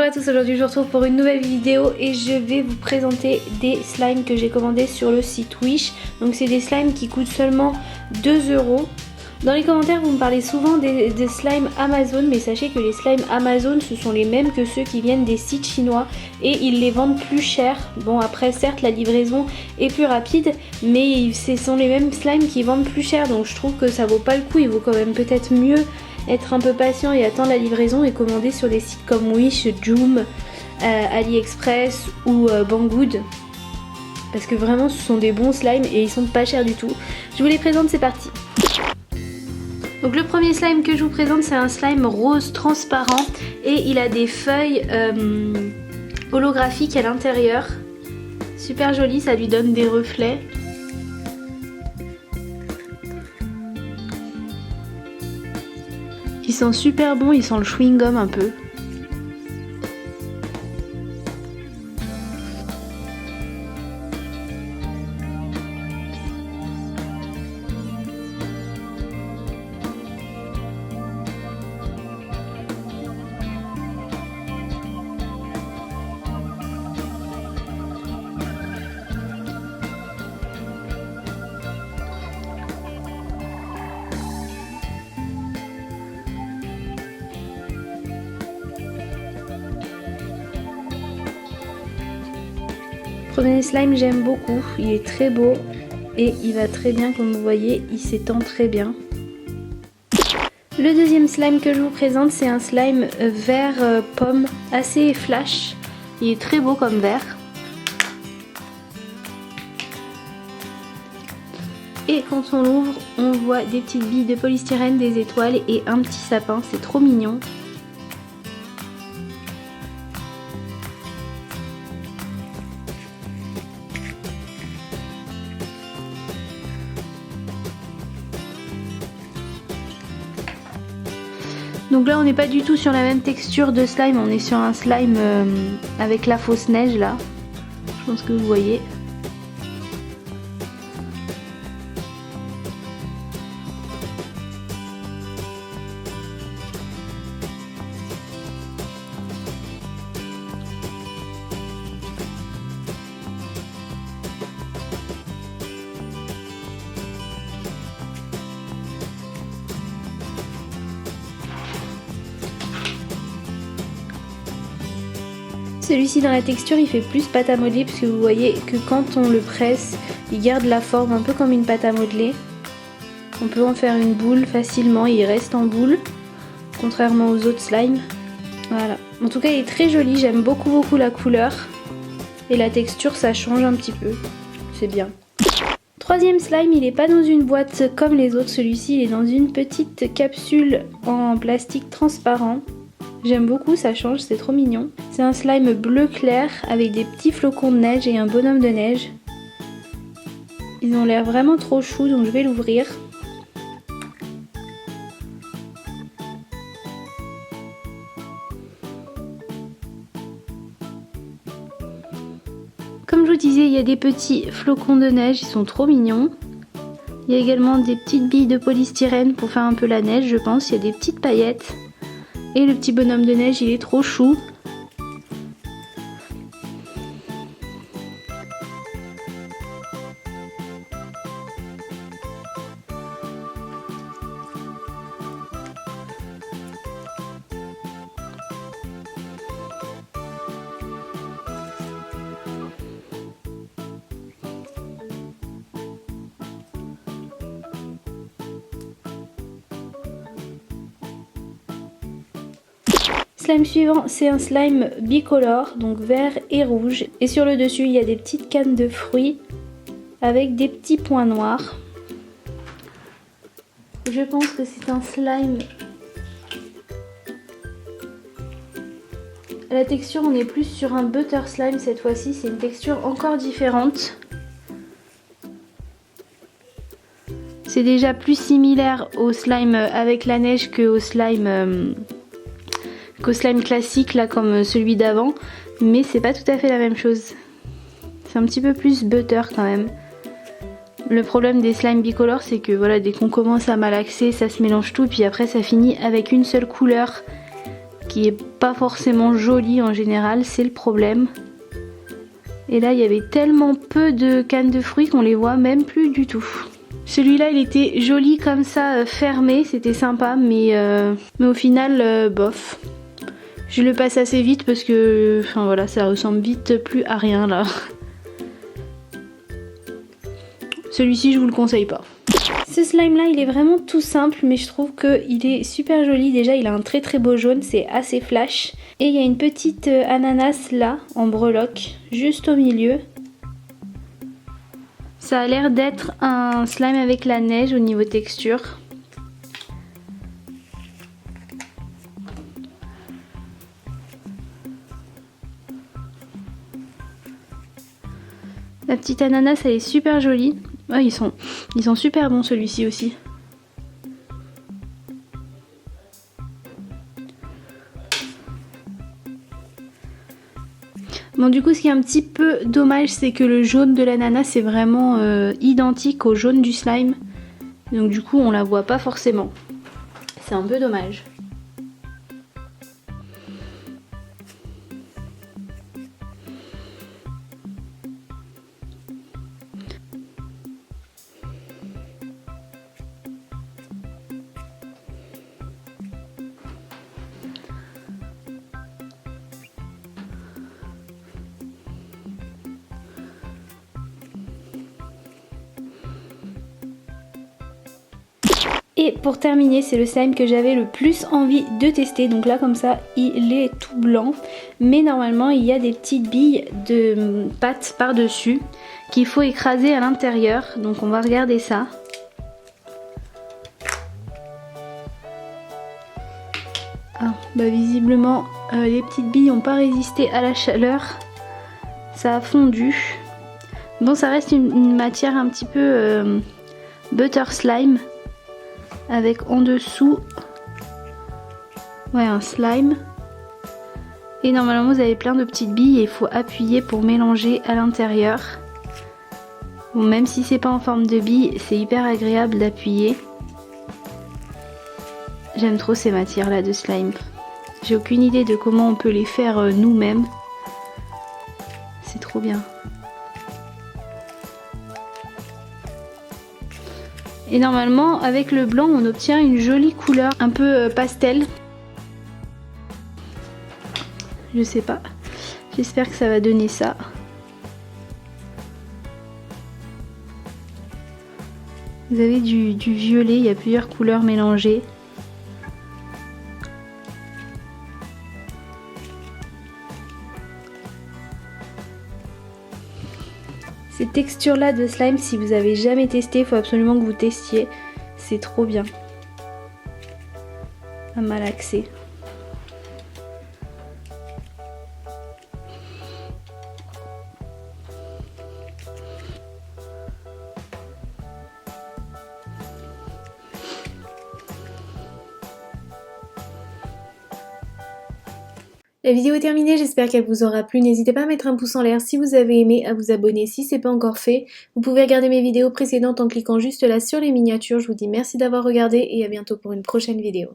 à tous, aujourd'hui je vous retrouve pour une nouvelle vidéo et je vais vous présenter des slimes que j'ai commandés sur le site Wish. Donc c'est des slimes qui coûtent seulement 2 €. Dans les commentaires vous me parlez souvent des slimes Amazon, mais sachez que les slimes Amazon ce sont les mêmes que ceux qui viennent des sites chinois et ils les vendent plus cher. Bon après certes la livraison est plus rapide, mais ce sont les mêmes slimes qui vendent plus cher, donc je trouve que ça vaut pas le coup. Il vaut quand même peut-être mieux être un peu patient et attendre la livraison et commander sur des sites comme Wish, Joom, AliExpress ou Banggood. Parce que vraiment ce sont des bons slimes et ils sont pas chers du tout. Je vous les présente, c'est parti. Donc le premier slime que je vous présente c'est un slime rose transparent et il a des feuilles holographiques à l'intérieur. Super joli, ça lui donne des reflets. Il sent super bon, il sent le chewing-gum un peu. Premier slime j'aime beaucoup, il est très beau et il va très bien comme vous voyez, il s'étend très bien. Le deuxième slime que je vous présente c'est un slime vert pomme assez flash, il est très beau comme vert. Et quand on l'ouvre on voit des petites billes de polystyrène, des étoiles et un petit sapin, c'est trop mignon. Donc là on n'est pas du tout sur la même texture de slime, on est sur un slime avec la fausse neige là, je pense que vous voyez. Celui-ci dans la texture il fait plus pâte à modeler parce que vous voyez que quand on le presse il garde la forme un peu comme une pâte à modeler. On peut en faire une boule facilement et il reste en boule contrairement aux autres slimes. Voilà. En tout cas il est très joli, j'aime beaucoup la couleur et la texture ça change un petit peu, c'est bien. Troisième slime, il n'est pas dans une boîte comme les autres, celui-ci il est dans une petite capsule en plastique transparent. J'aime beaucoup, ça change, c'est trop mignon. C'est un slime bleu clair avec des petits flocons de neige et un bonhomme de neige. Ils ont l'air vraiment trop choux, donc je vais l'ouvrir. Comme je vous disais, il y a des petits flocons de neige, ils sont trop mignons. Il y a également des petites billes de polystyrène pour faire un peu la neige, je pense. Il y a des petites paillettes. Et le petit bonhomme de neige, il est trop chou. Slime suivant, c'est un slime bicolore, donc vert et rouge. Et sur le dessus, il y a des petites cannes de fruits avec des petits points noirs. Je pense que c'est un slime. À la texture, on est plus sur un butter slime cette fois-ci. C'est une texture encore différente. C'est déjà plus similaire au slime avec la neige qu'au slime classique là comme celui d'avant, mais c'est pas tout à fait la même chose. C'est un petit peu plus butter quand même. Le problème des slimes bicolores c'est que voilà, dès qu'on commence à malaxer ça se mélange tout, puis après ça finit avec une seule couleur qui est pas forcément joli en général, c'est le problème. Et là il y avait tellement peu de cannes de fruits qu'on les voit même plus du tout. Celui-là il était joli comme ça, fermé, c'était sympa, mais au final bof. Je le passe assez vite parce que enfin voilà, ça ressemble vite plus à rien là. Celui-ci je vous le conseille pas. Ce slime là il est vraiment tout simple, mais je trouve qu'il est super joli. Déjà il a un très très beau jaune, c'est assez flash. Et il y a une petite ananas là en breloque juste au milieu. Ça a l'air d'être un slime avec la neige au niveau texture. La petite ananas elle est super jolie. Oh, ils sont super bons celui-ci aussi. Bon du coup ce qui est un petit peu dommage c'est que le jaune de l'ananas c'est vraiment identique au jaune du slime. Donc du coup on la voit pas forcément. C'est un peu dommage. Et pour terminer, c'est le slime que j'avais le plus envie de tester. Donc là comme ça, il est tout blanc. Mais normalement, il y a des petites billes de pâte par-dessus qu'il faut écraser à l'intérieur. Donc on va regarder ça. Ah, bah visiblement, les petites billes n'ont pas résisté à la chaleur. Ça a fondu. Bon, ça reste une matière un petit peu butter slime. Avec en dessous un slime. Et normalement vous avez plein de petites billes et il faut appuyer pour mélanger à l'intérieur. Bon, même si c'est pas en forme de bille, c'est hyper agréable d'appuyer. J'aime trop ces matières là de slime. J'ai aucune idée de comment on peut les faire nous-mêmes. C'est trop bien. Et normalement avec le blanc on obtient une jolie couleur un peu pastel. Je sais pas, j'espère que ça va donner ça. Vous avez du violet, il y a plusieurs couleurs mélangées. Cette texture là de slime, si vous avez jamais testé, il faut absolument que vous testiez. C'est trop bien. À malaxer. La vidéo est terminée, j'espère qu'elle vous aura plu. N'hésitez pas à mettre un pouce en l'air si vous avez aimé, à vous abonner si ce n'est pas encore fait. Vous pouvez regarder mes vidéos précédentes en cliquant juste là sur les miniatures. Je vous dis merci d'avoir regardé et à bientôt pour une prochaine vidéo.